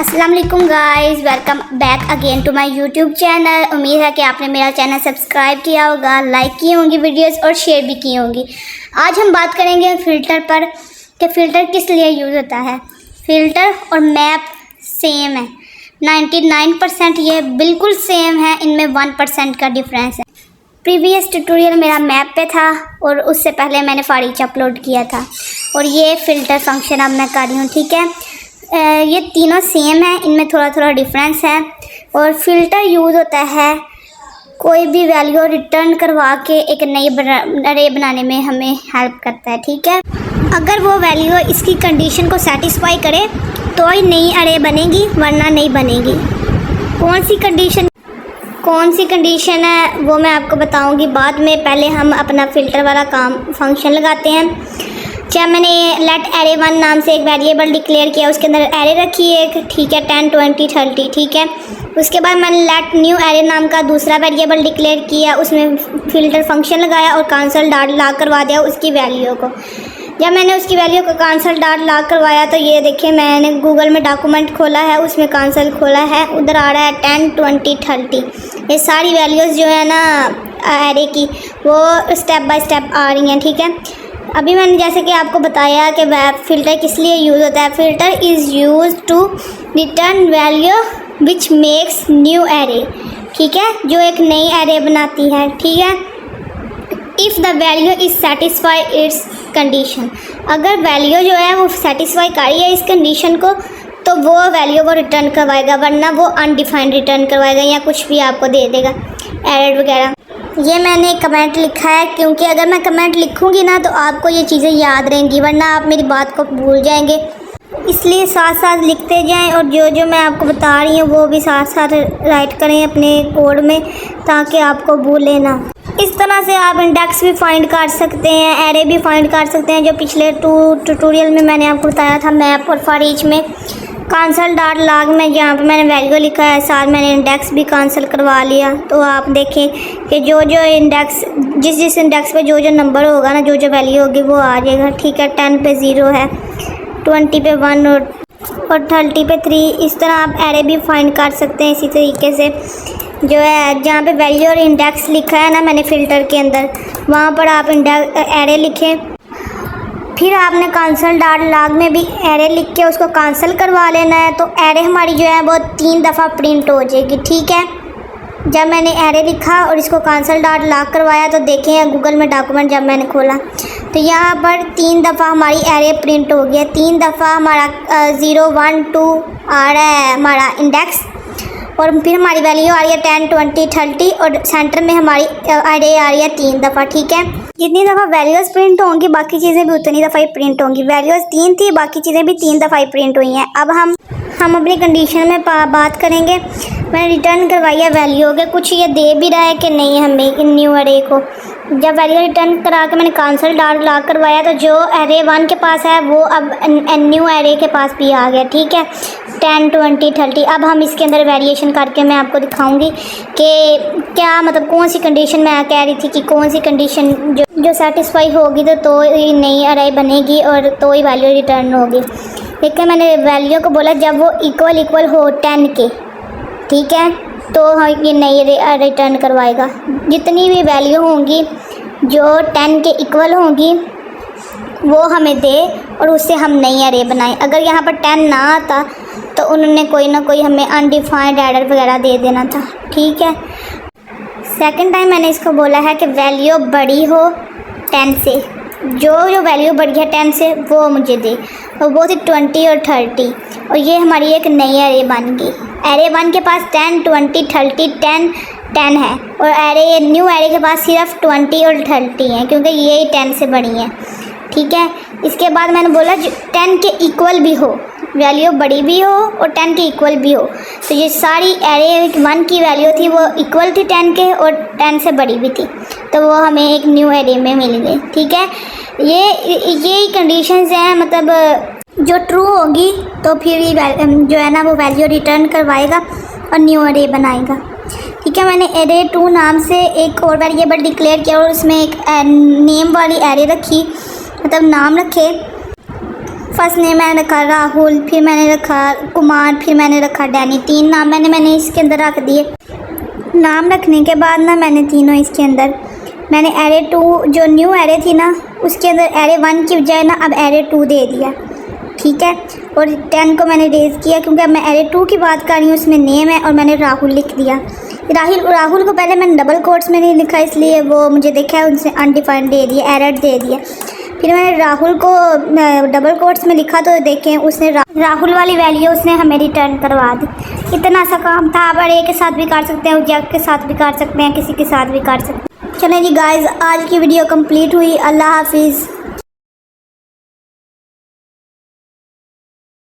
अस्सलाम वालेकुम guys, welcome back again to my YouTube channel. उम्मीद है कि आपने मेरा चैनल सब्सक्राइब किया होगा, लाइक की होंगी वीडियोस और शेयर भी की होंगी। आज हम बात करेंगे फ़िल्टर पर कि फ़िल्टर किस लिए यूज़ होता है। फ़िल्टर और मैप सेम है, 99% ये बिल्कुल सेम है, इनमें 1% का डिफरेंस है। प्रीवियस ट्यूटोरियल मेरा मैप पे था और उससे पहले मैंने फारिच अपलोड किया था और ये फ़िल्टर फंक्शन अब मैं कर रही हूँ। ठीक है, ये तीनों सेम है, इनमें थोड़ा थोड़ा डिफरेंस है। और फ़िल्टर यूज़ होता है कोई भी वैल्यू रिटर्न करवा के एक नई अरे बनाने में हमें हेल्प करता है। ठीक है, अगर वो वैल्यू इसकी कंडीशन को सेटिस्फाई करे तो ही नई अरे बनेगी, वरना नहीं बनेगी। कौन सी कंडीशन है वो मैं आपको बताऊंगी बाद में। पहले हम अपना फ़िल्टर वाला काम फंक्शन लगाते हैं। क्या मैंने लेट एरे 1 नाम से एक वेरिएबल डिक्लेयर किया, उसके अंदर एरे रखी एक, ठीक है, 10 20 30, ठीक है। उसके बाद मैंने लेट न्यू एरे नाम का दूसरा वेरिएबल डिक्लेयर किया, उसमें फ़िल्टर फंक्शन लगाया और कांसल डॉट लॉग करवा दिया उसकी वैल्यू को। जब मैंने उसकी वैल्यू को कांसल डॉट लॉग करवाया तो ये देखिए मैंने गूगल में डॉक्यूमेंट खोला है, उसमें कांसल खोला है, उधर आ रहा है 10 20 30। ये सारी वैल्यूज़ जो है ना एरे की वो स्टेप बाय स्टेप आ रही हैं। ठीक है, अभी मैंने जैसे कि आपको बताया कि वेब फ़िल्टर किस लिए यूज़ होता है। Filter is use to return value which makes new array, ठीक है, जो एक नई एरे बनाती है। ठीक है, if the value is satisfy it's condition, अगर वैल्यू जो है वो सेटिस्फाई कर रही है इस कंडीशन को तो वो वैल्यू को रिटर्न करवाएगा, वरना वो अनडिफाइंड रिटर्न करवाएगा या कुछ भी आपको दे देगा, एरर वगैरह। ये मैंने कमेंट लिखा है क्योंकि अगर मैं कमेंट लिखूंगी ना तो आपको ये चीज़ें याद रहेंगी, वरना आप मेरी बात को भूल जाएंगे। इसलिए साथ साथ लिखते जाएं और जो जो मैं आपको बता रही हूँ वो भी साथ साथ राइट करें अपने कोड में, ताकि आपको भूलें ना। इस तरह से आप इंडेक्स भी फाइंड कर सकते हैं, एरे भी फाइंड कर सकते हैं, जो पिछले ट्यूटोरियल में मैंने आपको बताया था मैप और फॉर में। कांसल डॉट लॉग में जहाँ पे मैंने वैल्यू लिखा है साथ मैंने इंडेक्स भी कांसल करवा लिया। तो आप देखें कि जो जो इंडेक्स जिस इंडेक्स पे जो जो नंबर होगा ना, जो जो वैल्यू होगी वो आ जाएगा। ठीक है, 10 पे 0 है, 20 पे 1 और 30 पे 3। इस तरह आप एरे भी फाइंड कर सकते हैं इसी तरीके से। जो है जहाँ पे वैल्यू और इंडेक्स लिखा है ना मैंने फ़िल्टर के अंदर, वहाँ पर आप एरे लिखें। फिर आपने कांसल डॉट लॉग में भी एरे लिख के उसको कांसल करवा लेना है, तो एरे हमारी जो है वो 3 दफ़ा प्रिंट हो जाएगी। ठीक है, जब मैंने एरे लिखा और इसको कांसल डॉट लॉग करवाया तो देखें गूगल में डॉक्यूमेंट जब मैंने खोला तो यहाँ पर 3 दफ़ा हमारी एरे प्रिंट हो गया। 3 दफ़ा हमारा 0 1 2 आ रहा है हमारा इंडेक्स, और फिर हमारी वैल्यू आ रही है 10 20 30 और सेंटर में हमारी एरे आ रही है 3 दफ़ा। ठीक है, जितनी दफ़ा वैल्यूज़ प्रिंट होंगी बाकी चीज़ें भी उतनी दफ़ा ही प्रिंट होंगी। वैल्यूज़ 3 थी, बाकी चीज़ें भी 3 दफ़ा ही प्रिंट हुई हैं। अब हम अपनी कंडीशन में बात करेंगे। मैंने रिटर्न करवाई है वैल्यू हो गया, कुछ ये दे भी रहा है कि नहीं हमें न्यू एरे को। जब वैल्यू रिटर्न करा के मैंने कांसल डॉट लॉग करवाया तो जो एरे 1 के पास है वो अब न्यू एरे के पास भी आ गया। ठीक है, 10 20 30। अब हम इसके अंदर वेरिएशन करके मैं आपको दिखाऊंगी कि क्या मतलब कौन सी कंडीशन मैं कह रही थी कि कौन सी कंडीशन जो सेटिस्फाई होगी तो ही नई अरे बनेगी और तो ही वैल्यू रिटर्न होगी। देखिए मैंने वैल्यू को बोला जब वो इक्वल हो 10 के, ठीक है, तो ये नई रिटर्न करवाएगा। जितनी भी वैल्यू होंगी जो 10 के इक्वल होंगी वो हमें दे और उससे हम नई अरे बनाएं। अगर यहाँ पर 10 ना आता तो उन्होंने कोई ना कोई हमें अनडिफाइंड एरर वगैरह दे देना था। ठीक है, सेकंड टाइम मैंने इसको बोला है कि वैल्यू बड़ी हो 10 से, जो वैल्यू बढ़ी है 10 से वो मुझे दे, और वो थी 20 और 30, और ये हमारी एक नई एरे बन गई। एरे 1 के पास 10 20 30 10 है और न्यू एरे के पास सिर्फ 20 और 30 हैं क्योंकि ये 10 से बड़ी हैं। ठीक है, इसके बाद मैंने बोला 10 के इक्वल भी हो, वैल्यू बड़ी भी हो और 10 के इक्वल भी हो। तो ये सारी एरे 1 की वैल्यू थी वो इक्वल थी 10 के और 10 से बड़ी भी थी, तो वो हमें एक न्यू एरे में मिल गई। ठीक है, ये कंडीशंस हैं, मतलब जो ट्रू होगी तो फिर जो है ना वो वैल्यू रिटर्न करवाएगा और न्यू एरे बनाएगा। ठीक है, मैंने एरे 2 नाम से एक और वेरिएबल डिक्लेयर किया और उसमें एक नेम वाली एरे रखी, मतलब नाम रखे। फर्स्ट नेम मैंने रखा राहुल, फिर मैंने रखा कुमार, फिर मैंने रखा डैनी। 3 नाम मैंने इसके अंदर रख दिए। नाम रखने के बाद ना मैंने तीनों इसके अंदर मैंने एरे 2 जो न्यू एरे थी ना उसके अंदर एरे 1 की बजाय ना अब एरे 2 दे दिया, ठीक है। और 10 को मैंने रेज किया क्योंकि अब मैं एरे 2 की बात कर रही हूँ, उसमें नेम है और मैंने राहुल लिख दिया। राहुल को पहले मैंने डबल कोट्स में नहीं लिखा इसलिए वो मुझे देखा है उसने अनडिफाइंड दे दिया, एरर दे दिया। फिर मैंने राहुल को डबल कोट्स में लिखा तो देखें उसने राहुल वाली वैल्यू उसने हमें रिटर्न करवा दी। इतना सा काम था। आप अरे के साथ भी कर सकते हैं, जग के साथ भी कर सकते हैं, किसी के साथ भी कर सकते हैं। चलें जी गाइस, आज की वीडियो कंप्लीट हुई। अल्लाह हाफिज़।